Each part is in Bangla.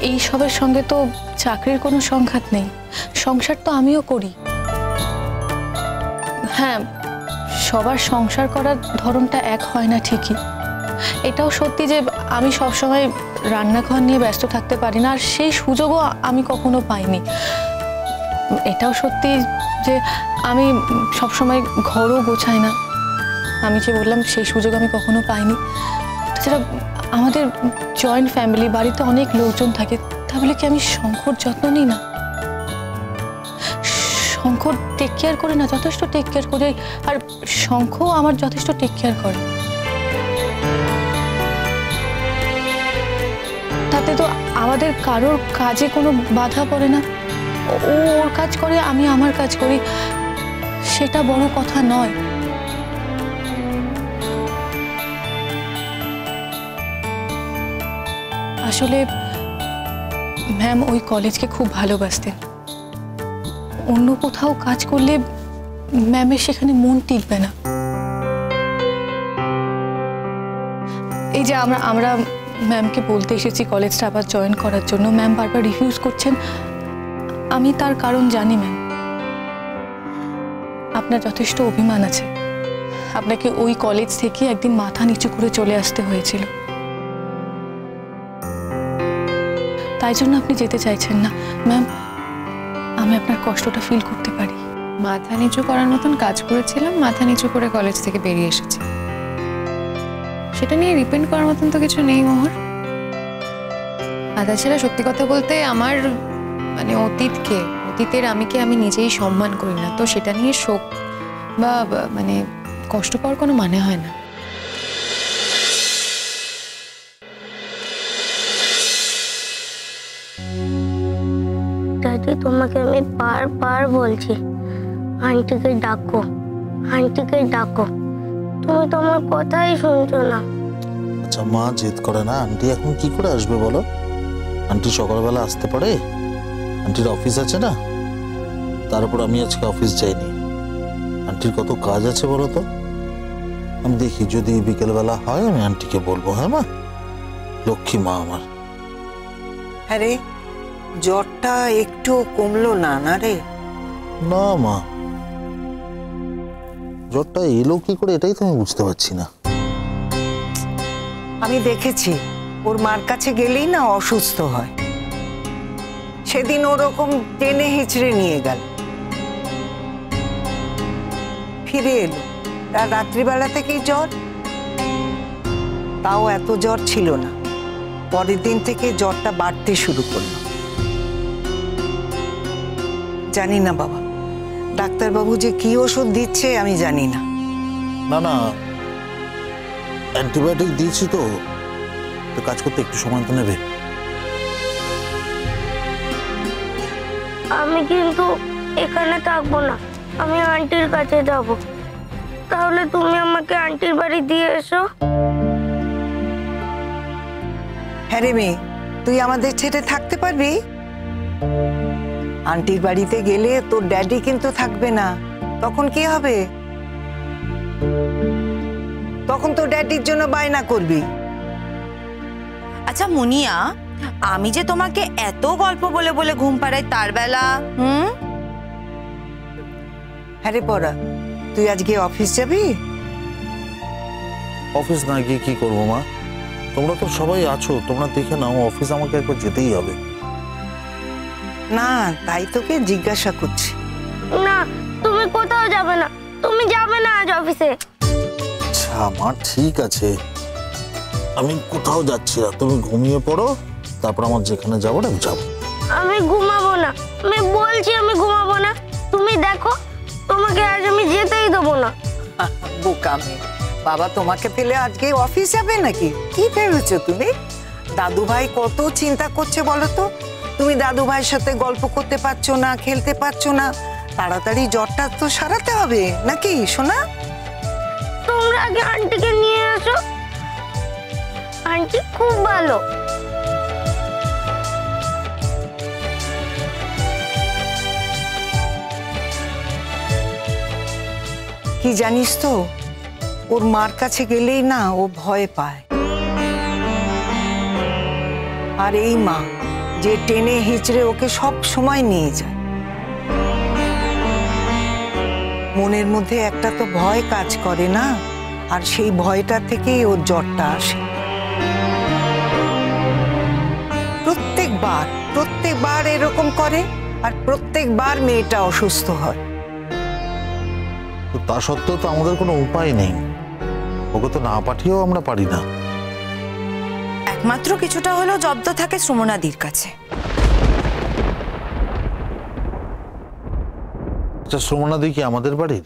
এই সবের সঙ্গে তো চাকরির কোনো সংঘাত নেই, সংসার তো আমিও করি। হ্যাঁ, সবার সংসার করার ধরনটা এক হয় না ঠিকই, এটাও সত্যি যে আমি সবসময় রান্নাঘর নিয়ে ব্যস্ত থাকতে পারি না, আর সেই সুযোগও আমি কখনো পাইনি। এটাও সত্যি যে আমি সবসময় ঘরও গোছাই না, আমি যে বললাম সেই সুযোগ আমি কখনো পাইনি। তাছাড়া আমাদের জয়েন্ট ফ্যামিলি, বাড়িতে অনেক লোকজন থাকে, তাহলে কি আমি শঙ্কর যত্ন নিই না? শঙ্কর টেক কেয়ার করে না, যথেষ্ট টেক কেয়ার করে, আর শঙ্খও আমার যথেষ্ট টেক কেয়ার করে। তাতে তো আমাদের কারোর কাজে কোনো বাধা পড়ে না, ও ওর কাজ করে, আমি আমার কাজ করি, সেটা বড় কথা নয়। আসলে ম্যাম ওই কলেজকে খুব ভালোবাসতেন, অন্য কোথাও কাজ করলে ম্যামের সেখানে মন টিকবে না। এই যে আমরা ম্যামকে বলতে এসেছি কলেজটা আবার জয়েন করার জন্য, ম্যাম বারবার রিফিউজ করছেন। আমি তার কারণ জানি ম্যাম, আপনার যথেষ্ট অভিমান আছে, আপনাকে ওই কলেজ থেকে একদিন মাথা নিচু করে চলে আসতে হয়েছিল, তাই জন্য আপনি যেতে চাইছেন না। ম্যাম, আমি আপনার কষ্টটা ফিল করতে পারি। মাথা নিচু করার মতন কাজ করেছিলাম, মাথা নিচু করে কলেজ থেকে বেরিয়ে এসেছি, সেটা নিয়ে রিপেন্ট করার মতন তো কিছু নেই মোহর। আর তাছাড়া সত্যি কথা বলতে আমার মানে অতীতের আমি নিজেই সম্মান করি না, তো সেটা নিয়ে শোক বা মানে কষ্ট পাওয়ার কোনো মানে হয় না। দাদি, তোমাকে আমি বারবার বলছি আন্টিকে ডাকো, আন্টিকে ডাকো, তুমি তো আমার কথাই শুনছো না। আচ্ছা মা জেদ করে না, আন্টি এখন কি করে আসবে বলো? আন্টি সকালবেলা আসতে পারে? আন্টির অফিস আছে না, তার উপর আমি আজকে অফিস যাইনি, আন্টির কত কাজ আছে বলো তো। আমি দেখি যদি বিকেলবেলা হয় আমি আন্টিকে বলবো। হ্যাঁ মা, লক্ষ্মী মা আমার। হ্যাঁ রে, জ্বরটা একটু কমলো না? না রে না মা, জ্বরটা এলো কি করে এটাই তো আমি বুঝতে পারছি না। আমি দেখেছি ওর মার কাছে গেলেই না অসুস্থ হয়, সেদিন ওরকম টেনে হিচড়ে নিয়ে গেল, ফিরে এলো, তার রাত্রিবেলা থেকেই জ্বর, তাও এত জ্বর ছিল না, পরের দিন থেকে জ্বরটা বাড়তে শুরু করলো। জানি না বাবা, ডাক্তারবাবু যে কি ওষুধ দিচ্ছে আমি জানি না। না না, অ্যান্টিবায়োটিক দিয়েছি তো, কাজ করতে একটু সময় তো নেবে। আমি কিন্তু এখানে থাকবো না, আমি আন্টির কাছে যাব। তাহলে তুমি আমাকে আন্টির বাড়ি দিয়ে এসো। হ্যাঁ রে মেয়ে, তুই আমাদের ছেড়ে থাকতে পারবি? আন্টির বাড়িতে গেলে তোর ড্যাডি কিন্তু থাকবে না, তখন কি হবে? তখন তো ড্যাডির জন্য বায়না করবি। আচ্ছা মুনিয়া, আমি যে তোমাকে এত গল্প বলে বলে ঘুম পাড়াই তার বেলা হ্যাঁ রে পড়া, তুই আজকে অফিস যাবি? অফিস না গিয়ে কি করবো মা, তোমরা তো সবাই আছো, তোমরা দেখে নাও, অফিস আমাকে একবার যেতেই হবে। না, তাই তোকে জিজ্ঞাসা করছি। না, তুমি কোথাও যাবে না, তুমি যাবে না আজ অফিসে। আচ্ছা মা ঠিক আছে, আমি কোথাও যাচ্ছি না, তুমি ঘুমিয়ে পড়ো, তারপর আমার যেখানে যাবো আমি যাবো। আমি ঘুমাবো না, আমি বলছি আমি ঘুমাবো না। তুমি দেখো, তোমাকে আজ আমি যেতেই দেবো না। বোকা মেয়ে, বাবা তোমাকে ফেলে আজকে অফিস যাবে নাকি? কি ভেবেছো তুমি? দাদু ভাই কত চিন্তা করছে বলো তো, তুমি দাদু ভাইয়ের সাথে গল্প করতে পারছো না, খেলতে পারছো না, তাড়াতাড়ি জ্বরটা তো সারাতে হবে নাকি সোনা? তোমরা আগে আন্টিকে নিয়ে আসো, আন্টি খুব ভালো। কি জানিস তো, ওর মার কাছে গেলেই না ও ভয় পায়, আর এই মা যে টেনে হিচড়ে ওকে সব সময় নিয়ে যায়। মনের মধ্যে একটা তো ভয় কাজ করে না, আর সেই ভয়টা থেকেই ওর জ্বরটা আসে। প্রত্যেকবার এরকম করে, আর প্রত্যেকবার মেয়েটা অসুস্থ হয়। তো তা সত্ত্বেও তো আমাদের কোনো উপায় নেই, ওকে তো না পাঠিয়েও আমরা পারি না। একমাত্র কিছুটা হলেও জব্দ থাকে সুমনাদির কাছে। আচ্ছা, শ্রমণাদি কি আমাদের বাড়ির?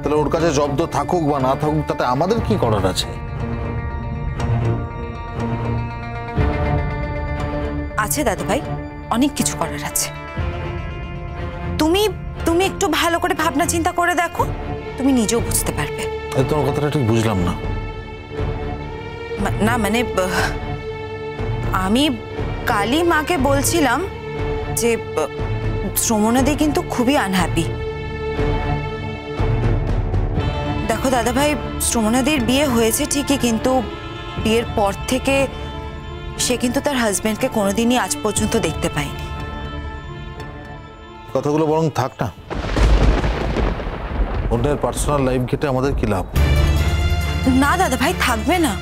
তাহলে ওর কাছে জব্দ থাকুক বা না থাকুক তাতে আমাদের কি করার আছে? আছে দাদা ভাই, অনেক কিছু করার আছে। তুমি তুমি একটু ভালো করে ভাবনা চিন্তা করে দেখো, তুমি নিজেও বুঝতে পারবে। তোমার কথাটা ঠিক বুঝলাম না। না মানে আমি কালই মাকে বলছিলাম যে শ্রমণাদি কিন্তু খুবই আনহ্যাপি। দেখো দাদা ভাই, শ্রমণাদির বিয়ে হয়েছে ঠিকই, কিন্তু বিয়ের পর থেকে সে কিন্তু তার হাজবেন্ডকে কোনোদিনই আজ পর্যন্ত দেখতে পায়নি। কথাগুলো বরং থাক না, ওদের পার্সোনাল লাইফ ঘেটে আমাদের কি লাভ? না দাদা ভাই, থাকবে না।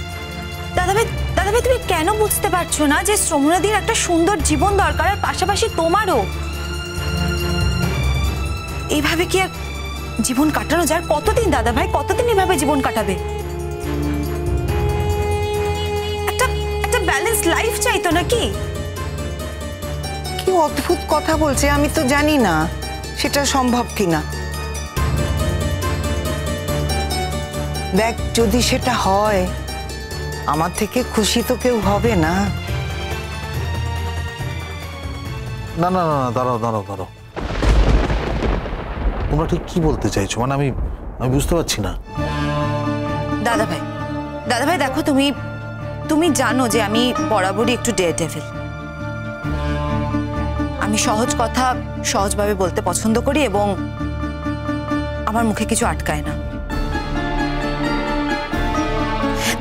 দাদা ভাই তুমি কেন বুঝতে পারছো না যে শ্রমণাদির একটা সুন্দর জীবন দরকার, আর পাশাপাশি তোমারও। এইভাবে কি আর জীবন কাটানো যায়? কতদিন দাদা ভাই, কতদিন এভাবে জীবন কাটাবে? একটা ব্যালেন্স লাইফ চাইতো নাকি? কি অদ্ভুত কথা বলছে, আমি তো জানি না সেটা সম্ভব কিনা। দেখ, যদি সেটা হয় আমার থেকে খুশি তো কেউ হবে না। না না না, দাঁড়াও দাঁড়াও দাঁড়াও, তোমরা ঠিক কি বলতে চাইছো? মানে আমি বুঝতে পারছি না। দাদা ভাই দেখো, তুমি জানো যে আমি বরাবরই একটু ডেয়ারডেভিল। আমি সহজ কথা সহজভাবে বলতে পছন্দ করি, এবং আমার মুখে কিছু আটকায় না।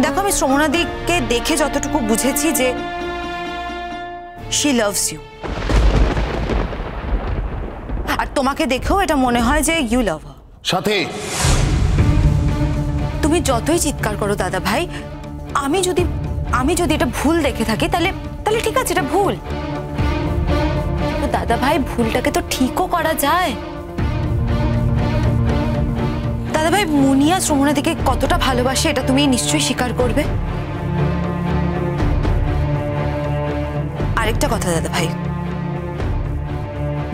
দেখো, আমি শ্রমণাদিকে দেখে যতটুকু বুঝেছি যে শি লাভস ইউ, আর তোমাকে দেখেও এটা মনে হয় যে ইউ লাভ হার। সাথে তুমি যতই চিৎকার করো দাদা ভাই, আমি যদি এটা ভুল দেখে থাকি তাহলে ঠিক আছে, এটা ভুল। দাদা ভাই, ভুলটাকে তো ঠিকও করা যায়। দাদা ভাই, মুনিয়া শ্রমণাদিকে কতটা ভালোবাসে এটা তুমি নিশ্চয়ই স্বীকার করবে। আরেকটা কথা দাদা ভাই,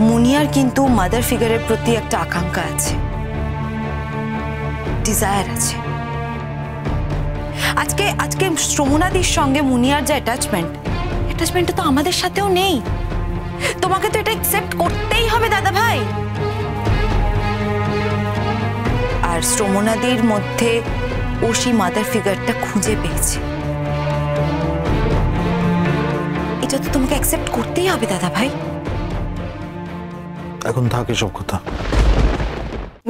মুনিয়ার কিন্তু মাদার ফিগারের প্রতি একটা আকাঙ্ক্ষা আছে, ডিজায়ার আছে। আজকে শ্রমণাদির সঙ্গে মুনিয়ার যে অ্যাটাচমেন্ট তো আমাদের সাথেও নেই। তোমাকে তো এটা অ্যাকসেপ্ট করতেই হবে দাদা ভাই। আর শ্রমণাদির মধ্যে ও সেই মাদার ফিগারটা খুঁজে পেয়েছে, এটা তো তোমাকে অ্যাকসেপ্ট করতেই হবে দাদা ভাই। এখন থাকে সব কথা।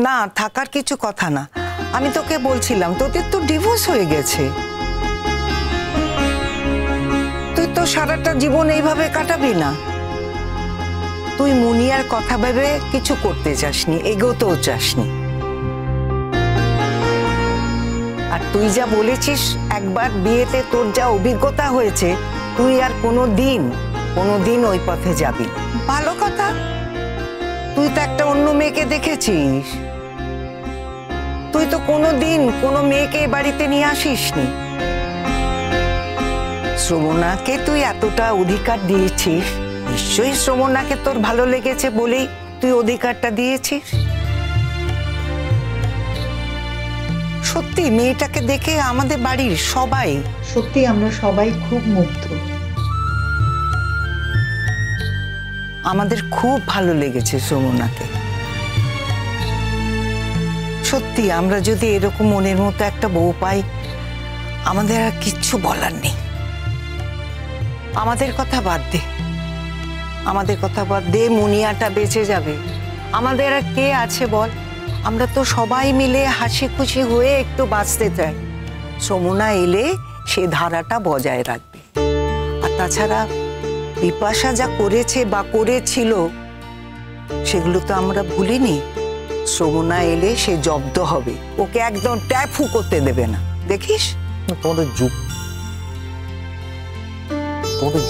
না, থাকার কিছু কথা না। আমি তোকে বলছিলাম, তোদের তো ডিভোর্স হয়ে গেছে, তুই তো সারাটা জীবন এইভাবে কাটাবি না। তুই মুনিয়ার কথা ভেবে কিছু করতে চাসনি, এগোতেও চাসনি। আর তুই যা বলেছিস, একবার বিয়েতে তোর যা অভিজ্ঞতা হয়েছে, তুই আর কোনোদিন ওই পথে যাবি। ভালো কথা, তুই তো একটা অন্য মেয়েকে দেখেছিস। তুই তো কোনোদিন কোনো মেয়েকে বাড়িতে নিয়ে আসিসনি। শ্রমণাকে তুই এতটা অধিকার দিয়েছিস, নিশ্চয়ই শ্রমণাকে তোর ভালো লেগেছে বলেই তুই অধিকারটা দিয়েছিস। সত্যি মেয়েটাকে দেখে আমাদের বাড়ির সবাই, সত্যি আমরা সবাই খুব মুগ্ধ। আমাদের খুব ভালো লেগেছে শ্রমণাকে। সত্যি আমরা যদি এরকম মনের মতো একটা বউ পাই, আমাদের আর কিচ্ছু বলার নেই। আমাদের কথা বাদ দে, মুনিয়াটা বেঁচে যাবে। আমাদের আর কে আছে বল? আমরা তো সবাই মিলে হাসি খুশি হয়ে একটু বাঁচতে চাই। শ্রমণা এলে সে ধারাটা বজায় রাখবে। আর তাছাড়া বিপাশা যা করেছে বা করেছিল সেগুলো তো আমরা ভুলিনি। শ্রমণা এলে সে জব্দ হবে, ওকে একদম ট্যাফু করতে দেবে না, দেখিস। তোমাদের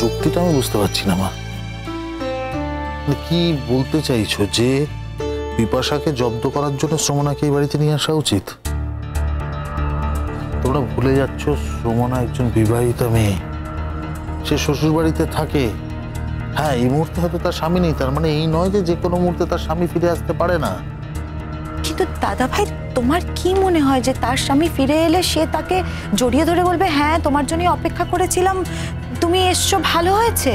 যুক্তিটা আমি বুঝতে পারছি না মা। কি বলতে চাইছো যে বিপাশাকে জব্দ করার জন্য শ্রমণাকে এই বাড়িতে নিয়ে আসা উচিত? তোমরা ভুলে যাচ্ছ শ্রমণা একজন বিবাহিতা মেয়ে, সে শ্বশুর বাড়িতে থাকে। হ্যাঁ, এই মুহূর্তে হয়তো তার স্বামী নেই, তার মানে এই নয় যে কোনো মুহূর্তে তার স্বামী ফিরে আসতে পারে না। কিন্তু দাদা ভাই, তোমার কি মনে হয় যে তার স্বামী ফিরে এলে সে তাকে জড়িয়ে ধরে বলবে হ্যাঁ তোমার জন্য অপেক্ষা করেছিলাম, তুমি এসছো, ভালো হয়েছে?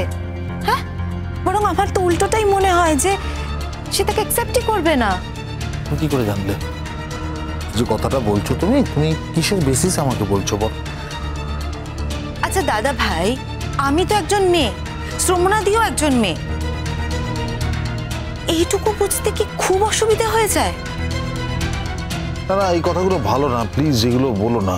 হ্যাঁ, বরং আমার তো উল্টোটাই মনে হয় যে সে তাকে অ্যাকসেপ্টই করবে না। তুমি কি করে জানলে? যে কথাটা বলছো তুমি কিসের বেসিস আমাকে বলছো বল? আচ্ছা দাদা ভাই, আমি তো একজন মেয়ে, শ্রমণাদিও একজন মেয়ে, এইটুকু বুঝতে কি খুব অসুবিধা হয়ে যায়? না, এই কথাগুলো ভালো না, প্লিজ এগুলো বলো না।